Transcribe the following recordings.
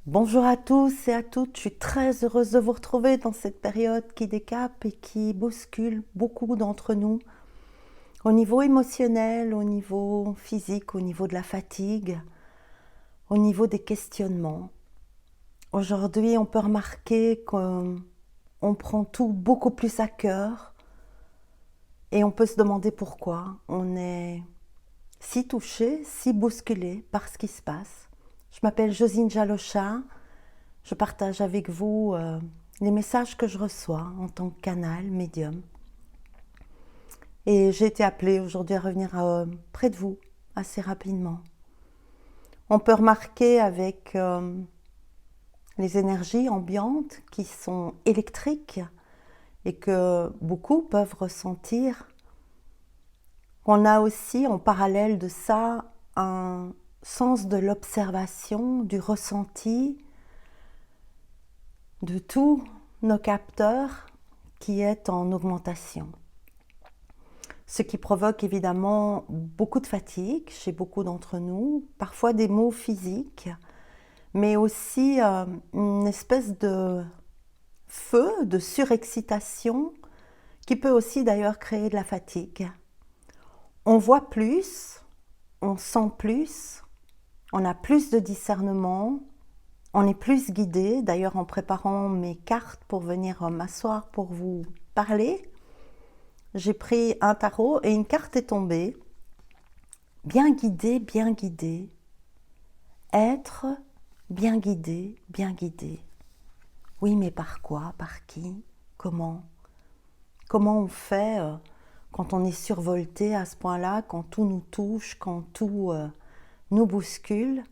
Bonjour à tous et à toutes, je suis très heureuse de vous retrouver dans cette période qui décape et qui bouscule beaucoup d'entre nous au niveau émotionnel, au niveau physique, au niveau de la fatigue, au niveau des questionnements. Aujourd'hui, on peut remarquer qu'on prend tout beaucoup plus à cœur et on peut se demander pourquoi. On est si touché, si bousculé par ce qui se passe. Je m'appelle Josine Jalocha. Je partage avec vous les messages que je reçois en tant que canal, médium. Et j'ai été appelée aujourd'hui à revenir près de vous assez rapidement. On peut remarquer avec les énergies ambiantes qui sont électriques et que beaucoup peuvent ressentir, qu'on a aussi en parallèle de ça un sens de l'observation, du ressenti, de tous nos capteurs qui est en augmentation. Ce qui provoque évidemment beaucoup de fatigue chez beaucoup d'entre nous, parfois des maux physiques, mais aussi une espèce de feu, de surexcitation qui peut aussi d'ailleurs créer de la fatigue. On voit plus, on sent plus, on a plus de discernement, on est plus guidé. D'ailleurs, en préparant mes cartes pour venir m'asseoir pour vous parler, j'ai pris un tarot et une carte est tombée. Bien guidé, bien guidé. Être bien guidé, bien guidé. Oui, mais par quoi? Par qui? Comment? Comment on fait quand on est survolté à ce point-là, quand tout nous touche, quand tout nous bouscule,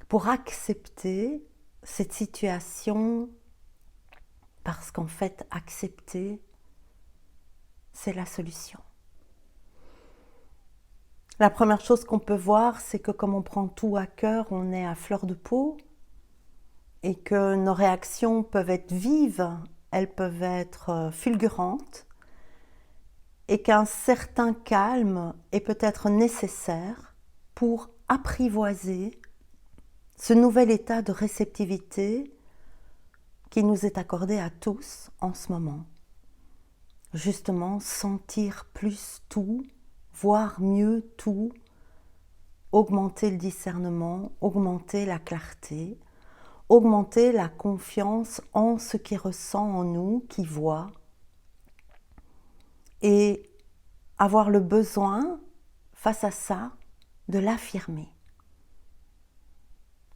pour accepter cette situation, parce qu'en fait, accepter, c'est la solution. La première chose qu'on peut voir, c'est que comme on prend tout à cœur, on est à fleur de peau et que nos réactions peuvent être vives, elles peuvent être fulgurantes et qu'un certain calme est peut-être nécessaire pour apprivoiser ce nouvel état de réceptivité qui nous est accordé à tous en ce moment. Justement, sentir plus tout, voir mieux tout, augmenter le discernement, augmenter la clarté, augmenter la confiance en ce qui ressent en nous, qui voit, et avoir le besoin, face à ça, de l'affirmer.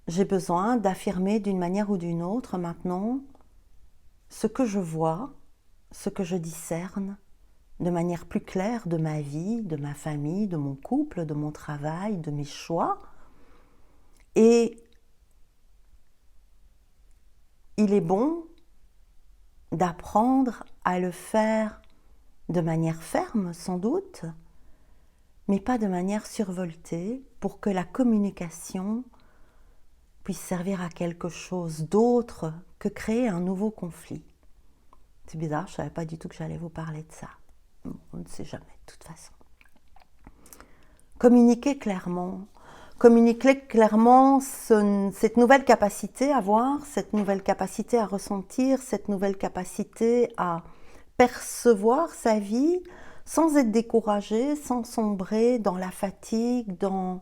J'ai besoin d'affirmer d'une manière ou d'une autre maintenant ce que je vois, ce que je discerne de manière plus claire de ma vie, de ma famille, de mon couple, de mon travail, de mes choix. Et il est bon d'apprendre à le faire de manière ferme, sans doute, mais pas de manière survoltée, pour que la communication puisse servir à quelque chose d'autre que créer un nouveau conflit. C'est bizarre, je ne savais pas du tout que j'allais vous parler de ça. On ne sait jamais, de toute façon. Communiquer clairement. Communiquer clairement cette nouvelle capacité à voir, cette nouvelle capacité à ressentir, cette nouvelle capacité à percevoir sa vie sans être découragé, sans sombrer dans la fatigue, dans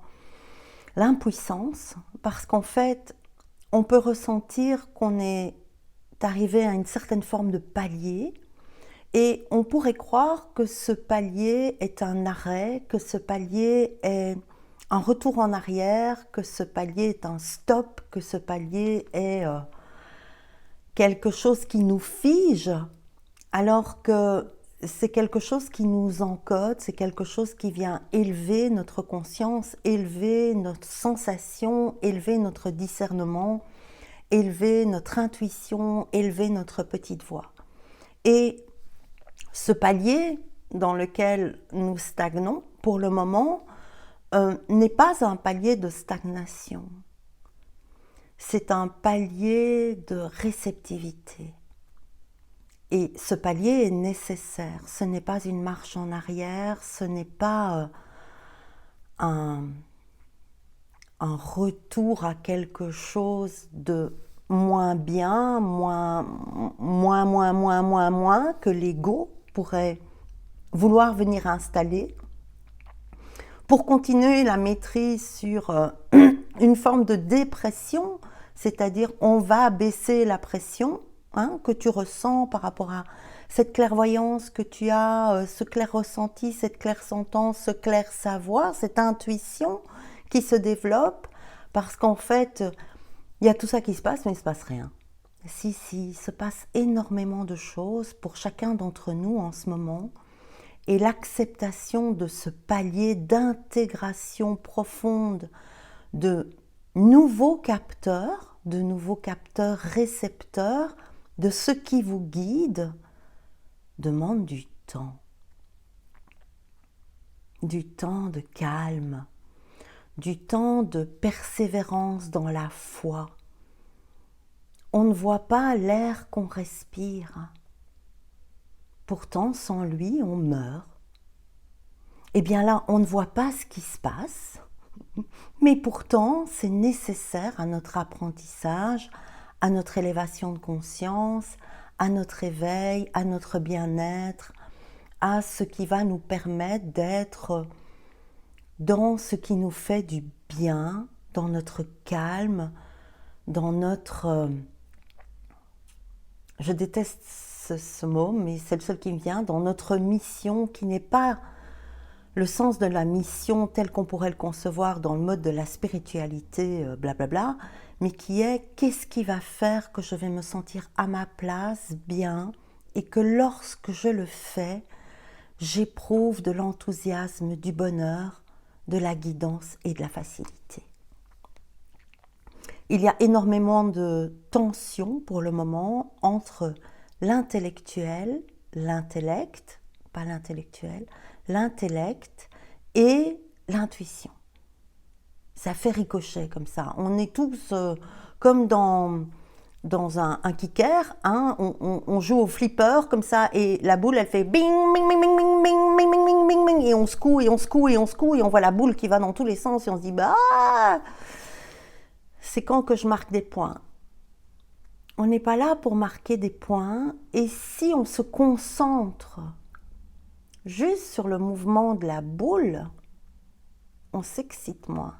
l'impuissance, parce qu'en fait, on peut ressentir qu'on est arrivé à une certaine forme de palier et on pourrait croire que ce palier est un arrêt, que ce palier est un retour en arrière, que ce palier est un stop, que ce palier est quelque chose qui nous fige, alors que c'est quelque chose qui nous encode, c'est quelque chose qui vient élever notre conscience, élever notre sensation, élever notre discernement, élever notre intuition, élever notre petite voix. Et ce palier dans lequel nous stagnons, pour le moment, n'est pas un palier de stagnation. C'est un palier de réceptivité. Et ce palier est nécessaire. Ce n'est pas une marche en arrière, ce n'est pas un retour à quelque chose de moins bien, moins que l'ego pourrait vouloir venir installer pour continuer la maîtrise sur une forme de dépression, c'est-à-dire on va baisser la pression que tu ressens par rapport à cette clairvoyance que tu as, ce clair ressenti, cette claire sentence, ce clair savoir, cette intuition qui se développe, parce qu'en fait, il y a tout ça qui se passe, mais il ne se passe rien. Si, il se passe énormément de choses pour chacun d'entre nous en ce moment, et l'acceptation de ce palier d'intégration profonde de nouveaux capteurs récepteurs, de ce qui vous guide, demande du temps de calme, du temps de persévérance dans la foi. On ne voit pas l'air qu'on respire. Pourtant, sans lui, on meurt. Eh bien là, on ne voit pas ce qui se passe, mais pourtant, c'est nécessaire à notre apprentissage, à notre élévation de conscience, à notre éveil, à notre bien-être, à ce qui va nous permettre d'être dans ce qui nous fait du bien, dans notre calme, dans notre... je déteste ce mot, mais c'est le seul qui me vient, dans notre mission qui n'est pas le sens de la mission tel qu'on pourrait le concevoir dans le mode de la spiritualité, blablabla, mais qui est qu'est-ce qui va faire que je vais me sentir à ma place, bien, et que lorsque je le fais, j'éprouve de l'enthousiasme, du bonheur, de la guidance et de la facilité. Il y a énormément de tensions pour le moment entre l'intellectuel, l'intellect, pas l'intellectuel, l'intellect et l'intuition. Ça fait ricochet comme ça. On est tous comme dans un kicker, on joue au flipper comme ça et la boule elle fait bing, bing, bing, bing, bing, bing, bing, bing, bing, bing, bing, et on secoue et on secoue et on secoue et on voit la boule qui va dans tous les sens et on se dit c'est quand que je marque des points. On n'est pas là pour marquer des points, et si on se concentre juste sur le mouvement de la boule, on s'excite moins.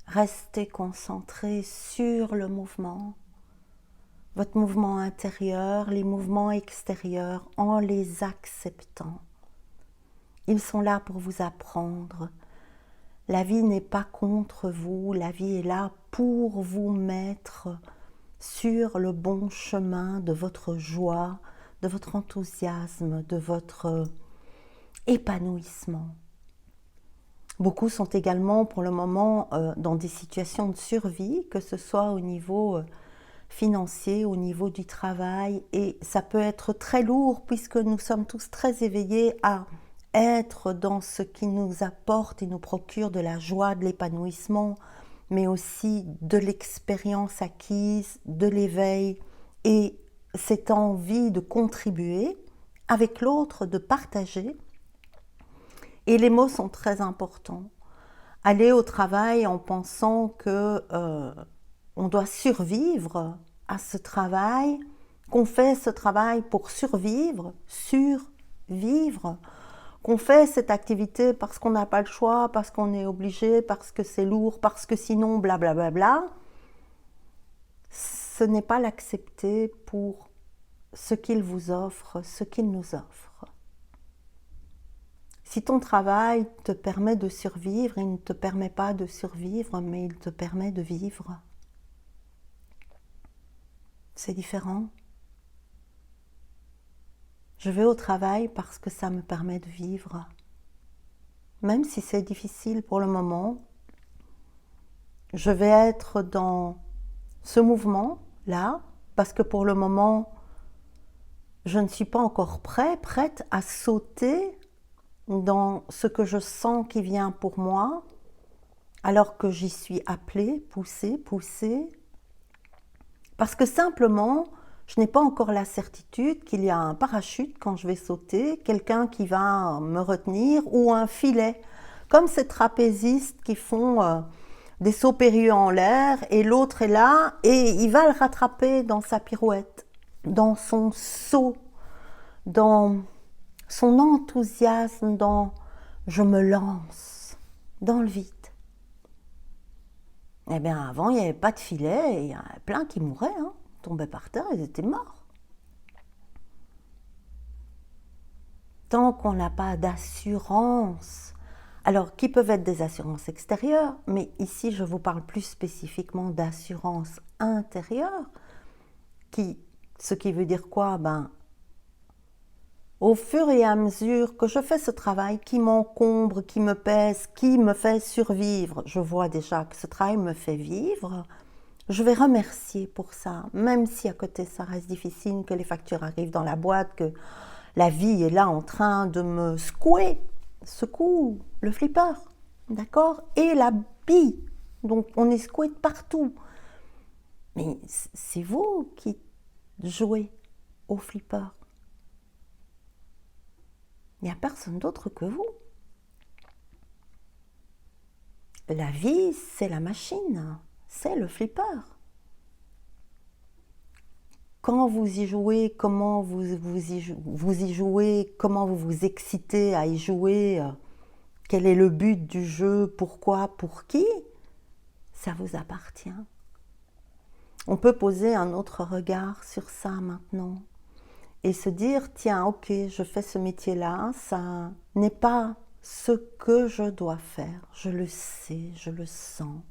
Restez concentré sur le mouvement, votre mouvement intérieur, les mouvements extérieurs, en les acceptant. Ils sont là pour vous apprendre. La vie n'est pas contre vous, la vie est là pour vous mettre sur le bon chemin de votre joie, de votre enthousiasme, de votre épanouissement. Beaucoup sont également pour le moment dans des situations de survie, que ce soit au niveau financier, au niveau du travail, et ça peut être très lourd puisque nous sommes tous très éveillés à être dans ce qui nous apporte et nous procure de la joie, de l'épanouissement, mais aussi de l'expérience acquise, de l'éveil et cette envie de contribuer avec l'autre, de partager. Et les mots sont très importants. Aller au travail en pensant que on doit survivre à ce travail, qu'on fait ce travail pour survivre, qu'on fait cette activité parce qu'on n'a pas le choix, parce qu'on est obligé, parce que c'est lourd, parce que sinon blablabla, ce n'est pas l'accepter pour ce qu'il vous offre, ce qu'il nous offre. Si ton travail te permet de survivre, il ne te permet pas de survivre, mais il te permet de vivre. C'est différent. Je vais au travail parce que ça me permet de vivre. Même si c'est difficile pour le moment, je vais être dans ce mouvement-là, parce que pour le moment, je ne suis pas encore prête à sauter dans ce que je sens qui vient pour moi, alors que j'y suis appelée, poussée, parce que simplement, je n'ai pas encore la certitude qu'il y a un parachute quand je vais sauter, quelqu'un qui va me retenir ou un filet. Comme ces trapézistes qui font des sauts périlleux en l'air et l'autre est là et il va le rattraper dans sa pirouette, dans son saut, dans son enthousiasme, dans je me lance dans le vide. Eh bien avant il n'y avait pas de filet et il y en a plein qui mouraient, hein, tombaient par terre, ils étaient morts. Tant qu'on n'a pas d'assurance, alors qui peuvent être des assurances extérieures, mais ici je vous parle plus spécifiquement d'assurance intérieure, ce qui veut dire quoi? Au fur et à mesure que je fais ce travail qui m'encombre, qui me pèse, qui me fait survivre, je vois déjà que ce travail me fait vivre, je vais remercier pour ça, même si à côté ça reste difficile, que les factures arrivent dans la boîte, que la vie est là en train de me secouer, secoue le flipper, d'accord? Et la bille, donc on est secoué de partout. Mais c'est vous qui jouez au flipper. Il n'y a personne d'autre que vous. La vie, c'est la machine, c'est le flipper. Quand vous y jouez, comment vous y jouez, comment vous vous excitez à y jouer, quel est le but du jeu, pourquoi, pour qui, ça vous appartient. On peut poser un autre regard sur ça maintenant et se dire, tiens, ok, je fais ce métier-là, ça n'est pas ce que je dois faire, je le sais, je le sens.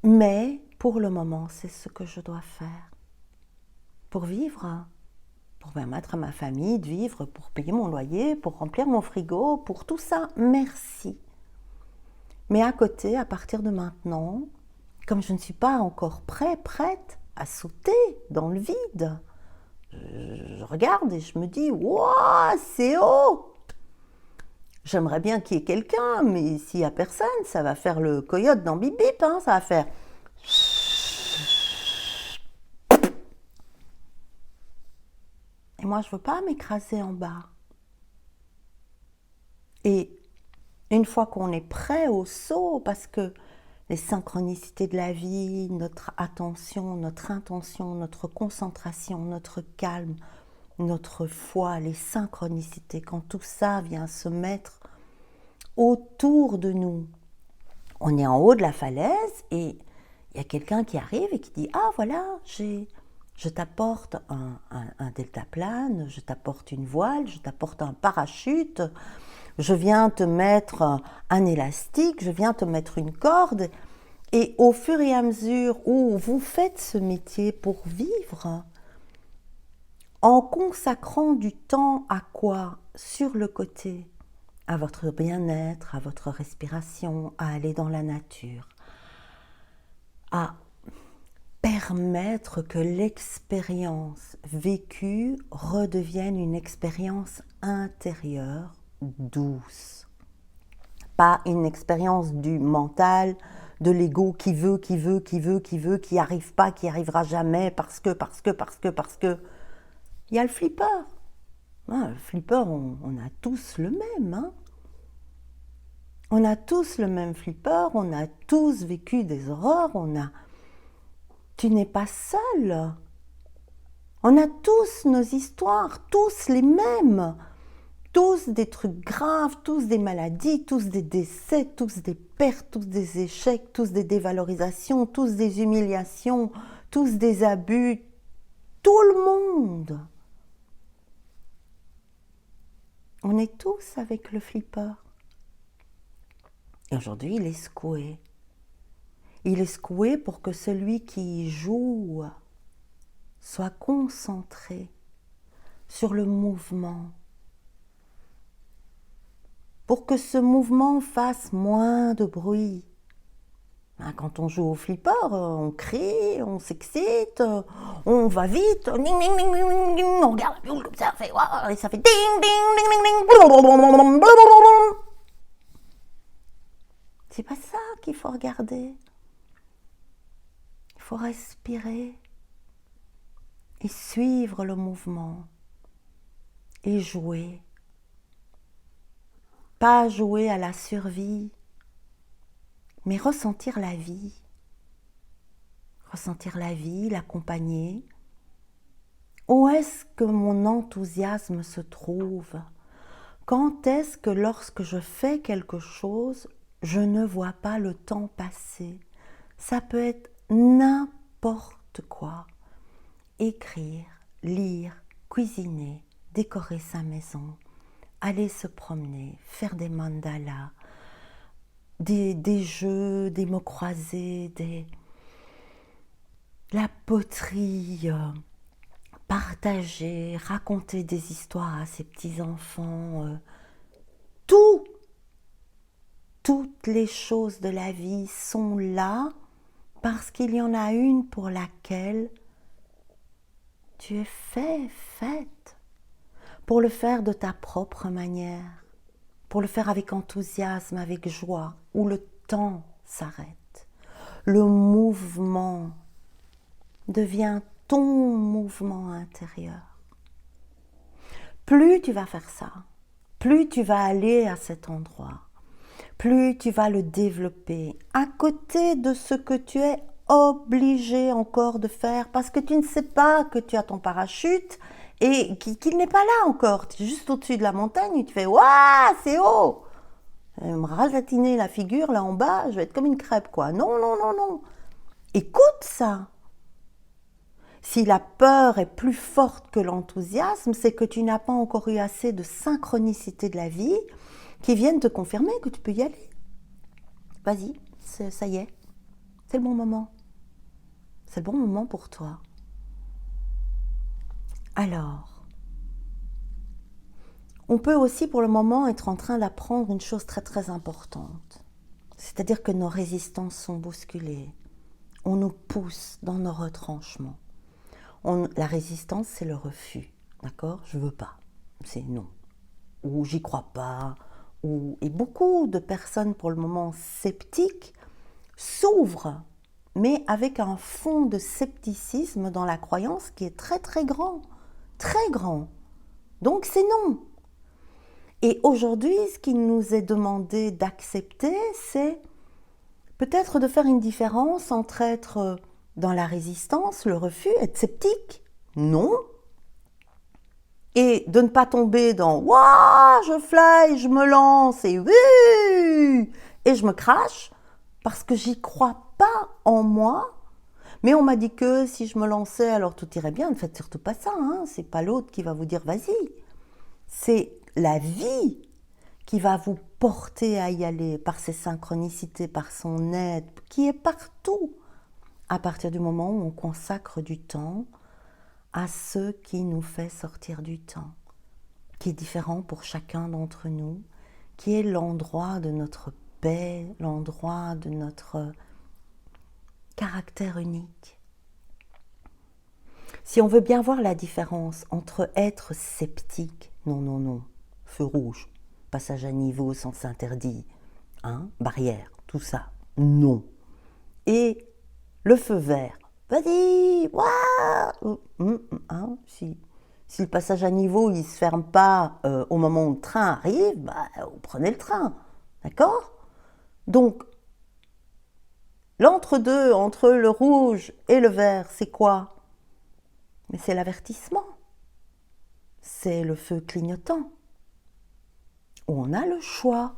Mais pour le moment, c'est ce que je dois faire. Pour vivre, pour permettre à ma famille de vivre, pour payer mon loyer, pour remplir mon frigo, pour tout ça, merci. Mais à côté, à partir de maintenant, comme je ne suis pas encore prête à sauter dans le vide, je regarde et je me dis, waouh, c'est haut! J'aimerais bien qu'il y ait quelqu'un, mais s'il n'y a personne, ça va faire le coyote dans Bip Bip, hein, ça va faire... Et moi, je ne veux pas m'écraser en bas. Et une fois qu'on est prêt au saut, parce que les synchronicités de la vie, notre attention, notre intention, notre concentration, notre calme, notre foi, les synchronicités, quand tout ça vient se mettre autour de nous, on est en haut de la falaise et il y a quelqu'un qui arrive et qui dit « Ah voilà, je t'apporte un deltaplane, je t'apporte une voile, je t'apporte un parachute, je viens te mettre un élastique, je viens te mettre une corde. » Et au fur et à mesure où vous faites ce métier pour vivre, en consacrant du temps à quoi? Sur le côté, à votre bien-être, à votre respiration, à aller dans la nature, à permettre que l'expérience vécue redevienne une expérience intérieure douce. Pas une expérience du mental, de l'ego qui veut, qui arrive pas, qui arrivera jamais, parce que. Il y a le flipper. Le flipper, on a tous le même. Hein. On a tous le même flipper, on a tous vécu des horreurs, Tu n'es pas seul. On a tous nos histoires, tous les mêmes. Tous des trucs graves, tous des maladies, tous des décès, tous des pertes, tous des échecs, tous des dévalorisations, tous des humiliations, tous des abus. Tout le monde. On est tous avec le flipper. Et aujourd'hui, il est secoué. Il est secoué pour que celui qui joue soit concentré sur le mouvement. Pour que ce mouvement fasse moins de bruit. Quand on joue au flipper, on crie, on s'excite, on va vite, on regarde la boule comme ça, et ça fait ding, ding, ding, ding, ding. C'est pas ça qu'il faut regarder. Il faut respirer et suivre le mouvement et jouer. Pas jouer à la survie, mais ressentir la vie. Ressentir la vie, l'accompagner. Où est-ce que mon enthousiasme se trouve? Quand est-ce que lorsque je fais quelque chose, je ne vois pas le temps passer? Ça peut être n'importe quoi. Écrire, lire, cuisiner, décorer sa maison, aller se promener, faire des mandalas, des jeux, des mots croisés, la poterie, partager, raconter des histoires à ses petits-enfants, toutes les choses de la vie sont là parce qu'il y en a une pour laquelle tu es faite, pour le faire de ta propre manière, pour le faire avec enthousiasme, avec joie, où le temps s'arrête. Le mouvement devient ton mouvement intérieur. Plus tu vas faire ça, plus tu vas aller à cet endroit, plus tu vas le développer à côté de ce que tu es obligé encore de faire parce que tu ne sais pas que tu as ton parachute et qu'il n'est pas là encore. Tu es juste au-dessus de la montagne et tu fais « Waouh, c'est haut !» Je vais me ratatiner la figure là en bas, je vais être comme une crêpe quoi. Non, non, non, non. Écoute ça. Si la peur est plus forte que l'enthousiasme, c'est que tu n'as pas encore eu assez de synchronicité de la vie qui viennent te confirmer que tu peux y aller. Vas-y, ça y est, c'est le bon moment. C'est le bon moment pour toi. Alors, on peut aussi pour le moment être en train d'apprendre une chose très très importante. C'est-à-dire que nos résistances sont bousculées. On nous pousse dans nos retranchements. La résistance, c'est le refus. D'accord? Je veux pas. C'est non. Ou j'y crois pas. Et beaucoup de personnes pour le moment sceptiques s'ouvrent, mais avec un fond de scepticisme dans la croyance qui est très très grand. Très grand. Donc c'est non. Et aujourd'hui, ce qu'il nous est demandé d'accepter, c'est peut-être de faire une différence entre être dans la résistance, le refus, être sceptique, non, et de ne pas tomber dans « Waouh, je fly, je me lance et je me crache parce que j'y crois pas en moi. Mais on m'a dit que si je me lançais, alors tout irait bien. Ne faites surtout pas ça, hein. C'est pas l'autre qui va vous dire « Vas-y ». C'est la vie qui va vous porter à y aller par ses synchronicités, par son aide, qui est partout, à partir du moment où on consacre du temps à ce qui nous fait sortir du temps, qui est différent pour chacun d'entre nous, qui est l'endroit de notre paix, l'endroit de notre caractère unique. Si on veut bien voir la différence entre être sceptique, non, non, non, feu rouge, passage à niveau, sens interdit, hein, barrière, tout ça, non. Et le feu vert, vas-y, waouh, hein, si le passage à niveau il ne se ferme pas au moment où le train arrive, bah, vous prenez le train, d'accord? Donc, l'entre-deux, entre le rouge et le vert, c'est quoi? Mais c'est l'avertissement, c'est le feu clignotant, où on a le choix.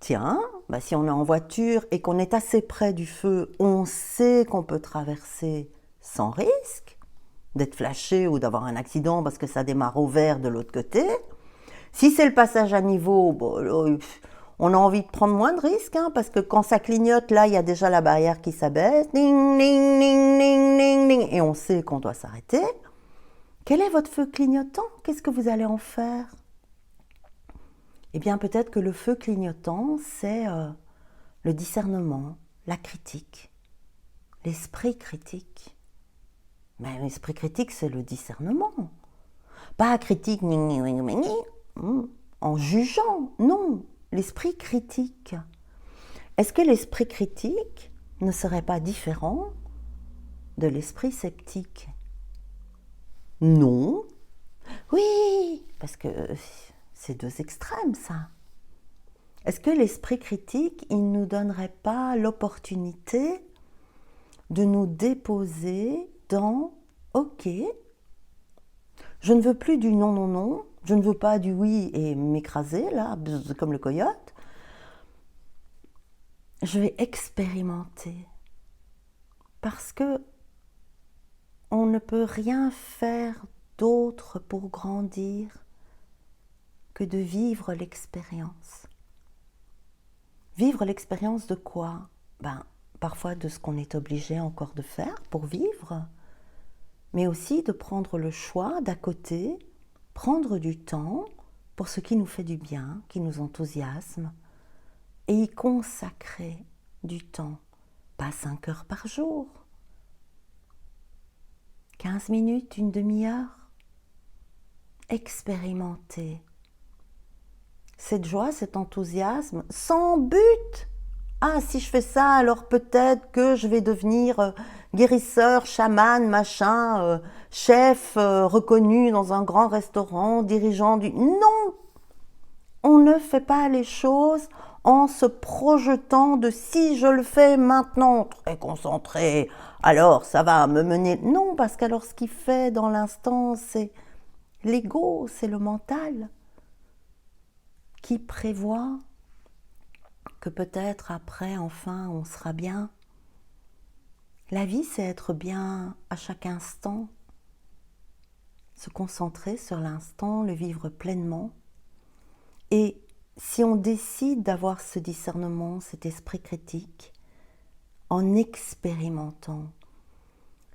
Tiens, bah si on est en voiture et qu'on est assez près du feu, on sait qu'on peut traverser sans risque d'être flashé ou d'avoir un accident parce que ça démarre au vert de l'autre côté. Si c'est le passage à niveau, bon, on a envie de prendre moins de risques, hein, parce que quand ça clignote, là, il y a déjà la barrière qui s'abaisse, ding, ding, ding, ding, ding, ding, et on sait qu'on doit s'arrêter. Quel est votre feu clignotant? Qu'est-ce que vous allez en faire? Eh bien, peut-être que le feu clignotant, c'est le discernement, la critique, l'esprit critique. Mais l'esprit critique, c'est le discernement. Pas critique en jugeant, non, l'esprit critique. Est-ce que l'esprit critique ne serait pas différent de l'esprit sceptique? Non. Oui, parce que C'est deux extrêmes, ça. Est-ce que l'esprit critique, il ne nous donnerait pas l'opportunité de nous déposer dans « Ok, je ne veux plus du non, non, non, je ne veux pas du oui et m'écraser, là, comme le coyote. Je vais expérimenter. » Parce que on ne peut rien faire d'autre pour grandir que de vivre l'expérience. Vivre l'expérience de quoi? Parfois de ce qu'on est obligé encore de faire pour vivre, mais aussi de prendre le choix d'à côté, prendre du temps pour ce qui nous fait du bien, qui nous enthousiasme, et y consacrer du temps, pas 5 heures par jour, 15 minutes, une demi-heure, expérimenter cette joie, cet enthousiasme, sans but. Ah, si je fais ça, alors peut-être que je vais devenir guérisseur, chaman, machin, chef reconnu dans un grand restaurant, dirigeant du... Non! On ne fait pas les choses en se projetant de si je le fais maintenant, très concentré, alors ça va me mener... Non, parce qu'alors ce qui fait dans l'instant, c'est l'ego, c'est le mental qui prévoit que peut-être après, enfin, on sera bien. La vie, c'est être bien à chaque instant, se concentrer sur l'instant, le vivre pleinement. Et si on décide d'avoir ce discernement, cet esprit critique, en expérimentant,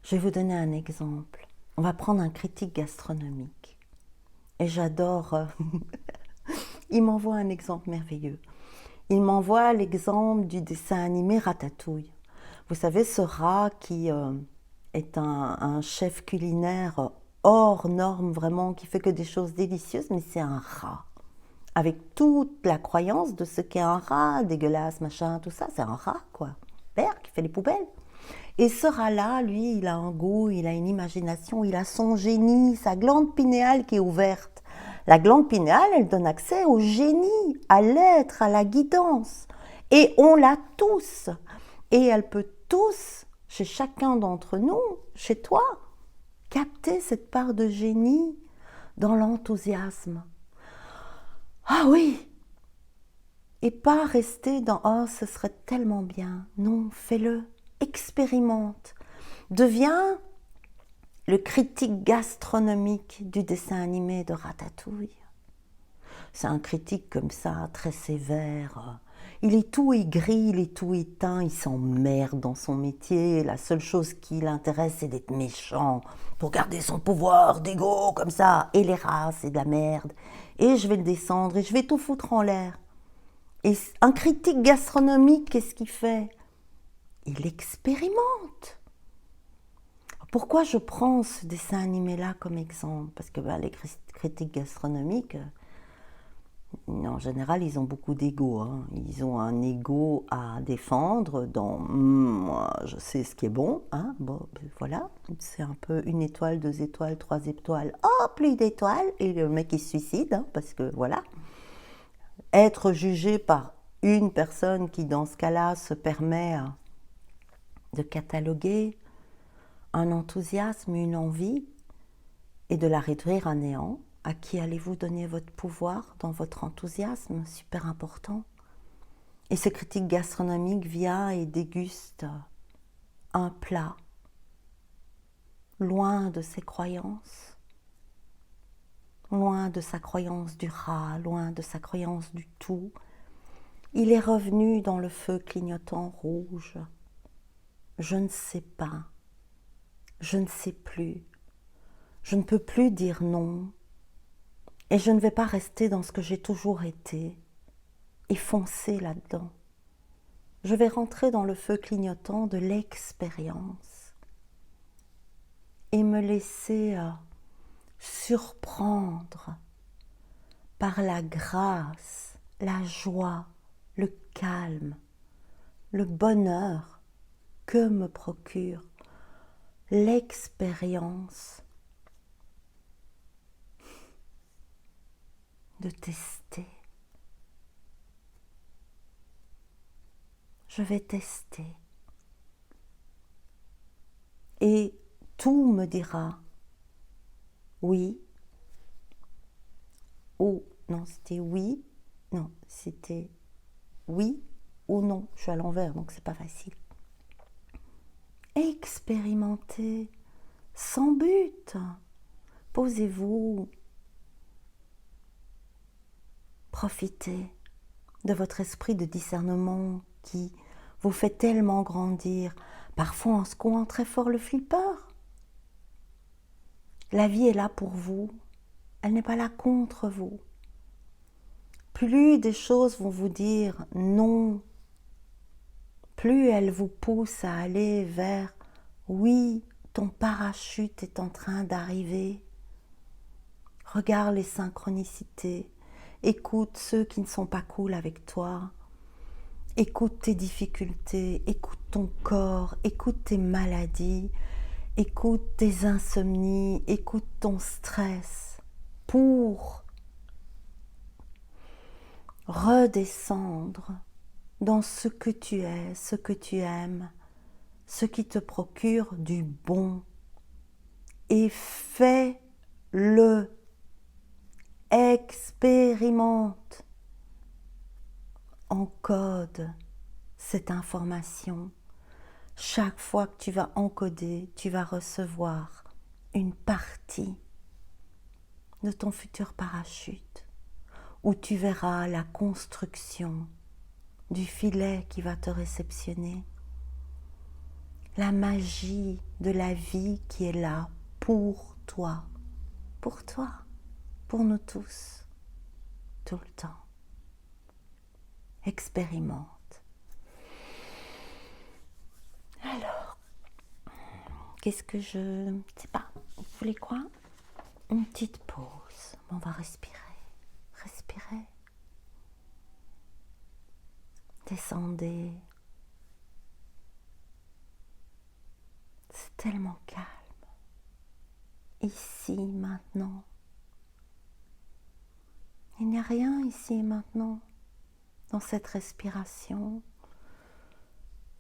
je vais vous donner un exemple. On va prendre un critique gastronomique. Et j'adore, il m'envoie un exemple merveilleux. Il m'envoie l'exemple du dessin animé Ratatouille. Vous savez, ce rat qui est un chef culinaire hors norme, vraiment, qui fait que des choses délicieuses, mais c'est un rat. Avec toute la croyance de ce qu'est un rat, dégueulasse, machin, tout ça, c'est un rat, quoi. Père qui fait les poubelles. Et ce rat-là, lui, il a un goût, il a une imagination, il a son génie, sa glande pinéale qui est ouverte. La glande pinéale, elle donne accès au génie, à l'être, à la guidance. Et on l'a tous. Et elle peut tous, chez chacun d'entre nous, chez toi, capter cette part de génie dans l'enthousiasme. Ah oui! Et pas rester dans « oh, ce serait tellement bien ». Non, fais-le, expérimente. Deviens le critique gastronomique du dessin animé de Ratatouille. C'est un critique comme ça, très sévère. Il est tout aigri, il est tout éteint, il s'emmerde dans son métier. La seule chose qui l'intéresse, c'est d'être méchant, pour garder son pouvoir d'ego comme ça. Et les rats, c'est de la merde. Et je vais le descendre et je vais tout foutre en l'air. Et un critique gastronomique, qu'est-ce qu'il fait? Il expérimente. Pourquoi je prends ce dessin animé-là comme exemple? Parce que les critiques gastronomiques, en général, ils ont beaucoup d'ego. Hein. Ils ont un ego à défendre dans moi, je sais ce qui est bon. Hein. Bon, voilà, c'est un peu 1 étoile, 2 étoiles, 3 étoiles. Oh, plus d'étoiles! Et le mec, il se suicide, hein, parce que voilà. Être jugé par une personne qui, dans ce cas-là, se permet de cataloguer un enthousiasme, une envie, et de la réduire à néant. À qui allez-vous donner votre pouvoir dans votre enthousiasme? Super important. Et ce critique gastronomique vient et déguste un plat, loin de ses croyances, loin de sa croyance du rat, loin de sa croyance du tout. Il est revenu dans le feu clignotant rouge. Je ne sais pas, je ne sais plus, je ne peux plus dire non, et je ne vais pas rester dans ce que j'ai toujours été et foncer là-dedans. Je vais rentrer dans le feu clignotant de l'expérience et me laisser surprendre par la grâce, la joie, le calme, le bonheur que me procure l'expérience de tester. Je vais tester. Et tout me dira oui ou non, c'était oui, non, c'était oui ou non. Je suis à l'envers, donc c'est pas facile. Expérimentez sans but. Posez-vous. Profitez de votre esprit de discernement qui vous fait tellement grandir, parfois en secouant très fort le flipper. La vie est là pour vous, elle n'est pas là contre vous. Plus des choses vont vous dire non, plus elles vous poussent à aller vers oui, ton parachute est en train d'arriver. Regarde les synchronicités, écoute ceux qui ne sont pas cool avec toi, écoute tes difficultés, écoute ton corps, écoute tes maladies, écoute tes insomnies, écoute ton stress pour redescendre dans ce que tu es, ce que tu aimes, ce qui te procure du bon. Et fais-le. Expérimente. Encode cette information. Chaque fois que tu vas encoder, tu vas recevoir une partie de ton futur parachute où tu verras la construction du filet qui va te réceptionner, la magie de la vie qui est là pour toi, pour nous tous, tout le temps. Expérimente. Alors, qu'est-ce que je ne sais pas, vous voulez quoi? Une petite pause. On va respirer. Respirez. Descendez. C'est tellement calme. Ici, maintenant. Il n'y a rien ici et maintenant. Dans cette respiration.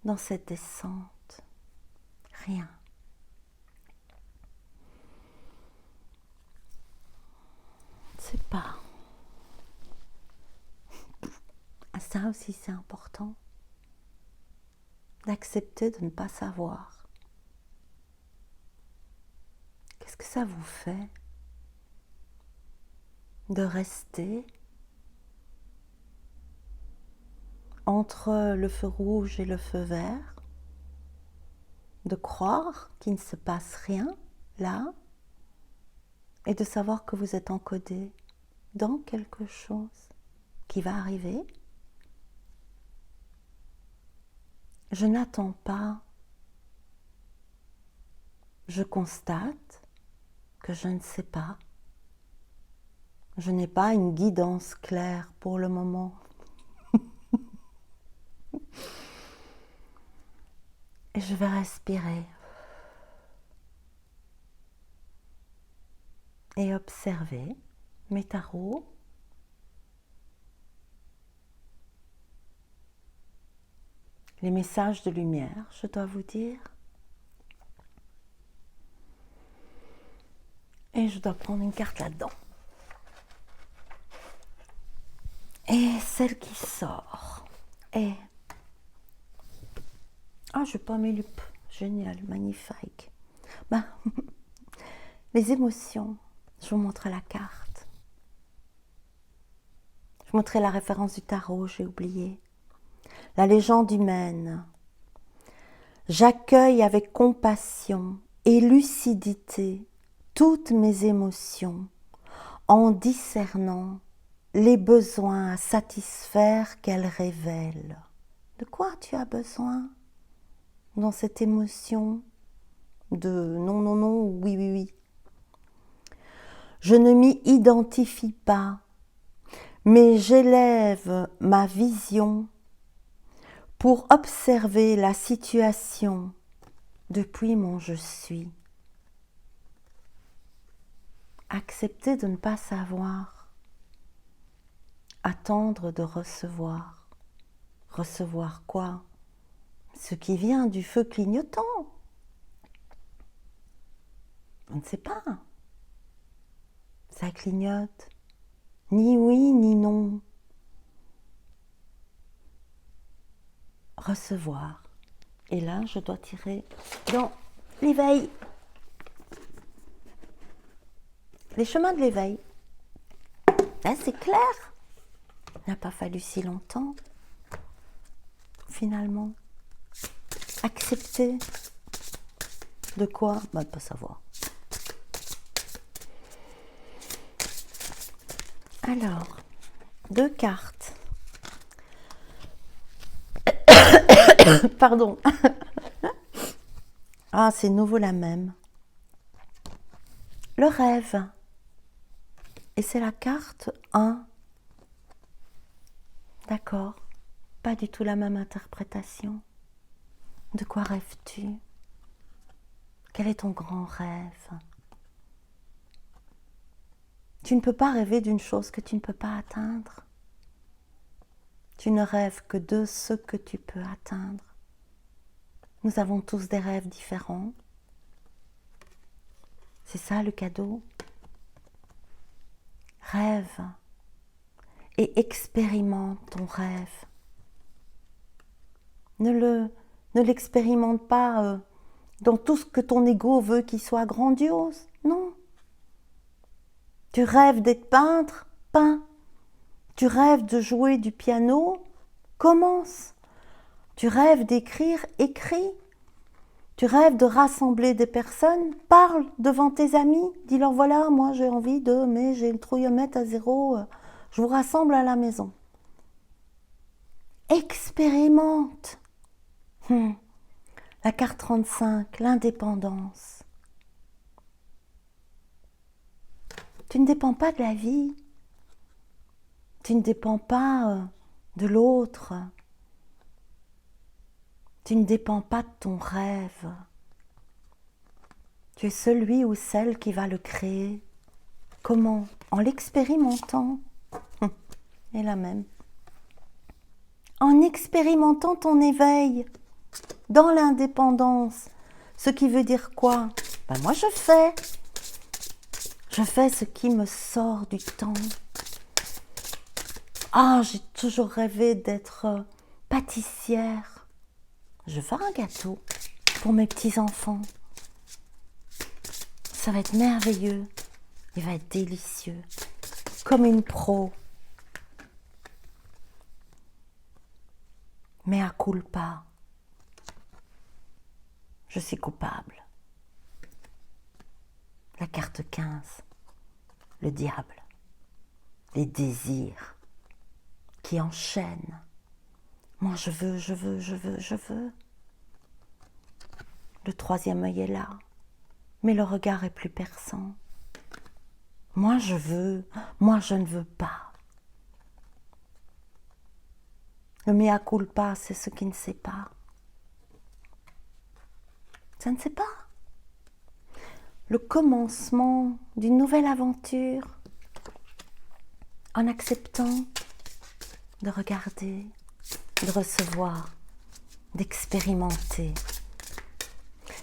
Dans cette descente. Rien. C'est pas. Ça aussi c'est important. D'accepter de ne pas savoir. Qu'est-ce que ça vous fait de rester entre le feu rouge et le feu vert, de croire qu'il ne se passe rien là et de savoir que vous êtes encodé dans quelque chose qui va arriver? Je n'attends pas, je constate que je ne sais pas. Je n'ai pas une guidance claire pour le moment. Et je vais respirer et observer mes tarots. Les messages de lumière, je dois vous dire. Et je dois prendre une carte là-dedans. Et celle qui sort est... Ah, je n'ai pas mes lupes. Génial, magnifique. Ben, les émotions. Je vous montre la carte. Je vous montrerai la référence du tarot, j'ai oublié. La légende humaine. J'accueille avec compassion et lucidité toutes mes émotions en discernant les besoins à satisfaire qu'elles révèlent. De quoi tu as besoin dans cette émotion de non, non, non ou oui, oui, oui? Je ne m'y identifie pas, mais j'élève ma vision pour observer la situation depuis mon je suis. Accepter de ne pas savoir. attendre de recevoir. Recevoir quoi? Ce qui vient du feu clignotant. On ne sait pas. Ça clignote. Ni oui, ni non. Recevoir. Et là, je dois tirer dans l'éveil. Les chemins de l'éveil. Là, c'est clair. Il n'a pas fallu si longtemps. Finalement. Accepter. De quoi? Bah, de pas savoir. Alors, 2 cartes. Pardon. Ah, c'est nouveau la même. Le rêve. Et c'est la carte 1. D'accord. Pas du tout la même interprétation. De quoi rêves-tu? Quel est ton grand rêve? Tu ne peux pas rêver d'une chose que tu ne peux pas atteindre. Tu ne rêves que de ce que tu peux atteindre. Nous avons tous des rêves différents. C'est ça le cadeau. Rêve et expérimente ton rêve. Ne l'expérimente pas dans tout ce que ton ego veut qu'il soit grandiose. Non. Tu rêves d'être peintre, peins. Tu rêves de jouer du piano, commence. Tu rêves d'écrire, écris. Tu rêves de rassembler des personnes, parle devant tes amis. Dis-leur, voilà, moi j'ai envie de, mais j'ai le trouillomètre à 0, je vous rassemble à la maison. Expérimente. La carte 35, l'indépendance. Tu ne dépends pas de la vie. Tu ne dépends pas de l'autre. Tu ne dépends pas de ton rêve. Tu es celui ou celle qui va le créer. Comment? En l'expérimentant. Et la même. En expérimentant ton éveil dans l'indépendance. Ce qui veut dire quoi? Ben moi je fais. Je fais ce qui me sort du temps. Ah, j'ai toujours rêvé d'être pâtissière. Je vais faire un gâteau pour mes petits-enfants. Ça va être merveilleux. Il va être délicieux. Comme une pro. Mea culpa. Je suis coupable. La carte 15. Le diable. Les désirs qui enchaînent. Moi je veux, je veux, je veux, je veux. Le 3e œil est là, mais le regard est plus perçant. Moi je veux, moi je ne veux pas. Le mea culpa, c'est ce qui ne sait pas. Ça ne sait pas. Le commencement d'une nouvelle aventure en acceptant de regarder, de recevoir, d'expérimenter.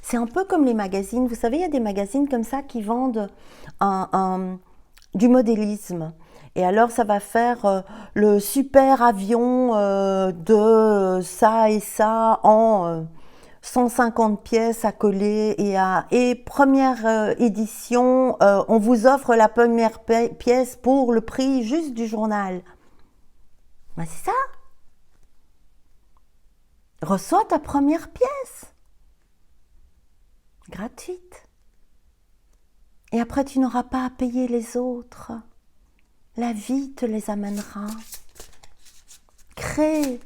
C'est un peu comme les magazines. Vous savez, il y a des magazines comme ça qui vendent du modélisme. Et alors, ça va faire le super avion de ça et ça en 150 pièces à coller. Et première édition, on vous offre la première pièce pour le prix juste du journal. Ben, c'est ça. Reçois ta première pièce. Gratuite. Et après, tu n'auras pas à payer les autres. La vie te les amènera. Crée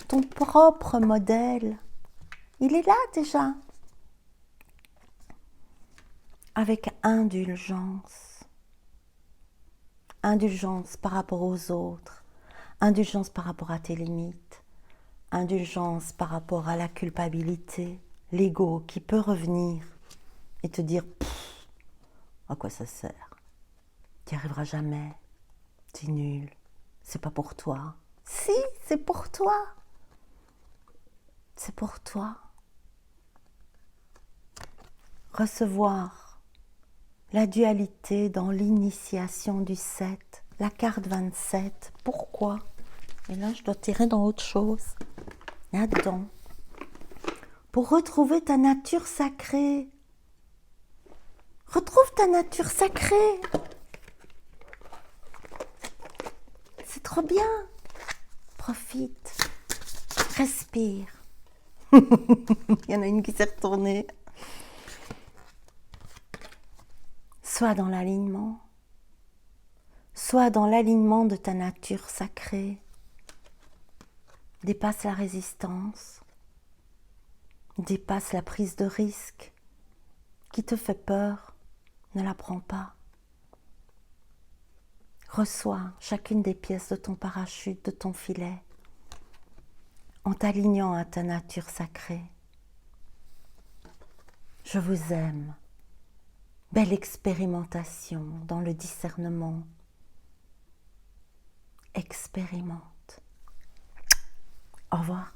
ton propre modèle. Il est là déjà. Avec indulgence. Indulgence par rapport aux autres. Indulgence par rapport à tes limites. Indulgence par rapport à la culpabilité. L'ego qui peut revenir et te dire à quoi ça sert? Tu n'y arriveras jamais, tu es nul, C'est pas pour toi. Si, c'est pour toi. C'est pour toi. Recevoir la dualité dans l'initiation du 7, la carte 27. Pourquoi? Et là, je dois tirer dans autre chose. Là-dedans. Pour retrouver ta nature sacrée. Retrouve ta nature sacrée. C'est trop bien. Profite. Respire. Il y en a une qui s'est retournée. Sois dans l'alignement. Sois dans l'alignement de ta nature sacrée. Dépasse la résistance. Dépasse la prise de risque. Qui te fait peur, ne la prends pas. Reçois chacune des pièces de ton parachute, de ton filet, en t'alignant à ta nature sacrée. Je vous aime. Belle expérimentation dans le discernement. Expérimente. Au revoir.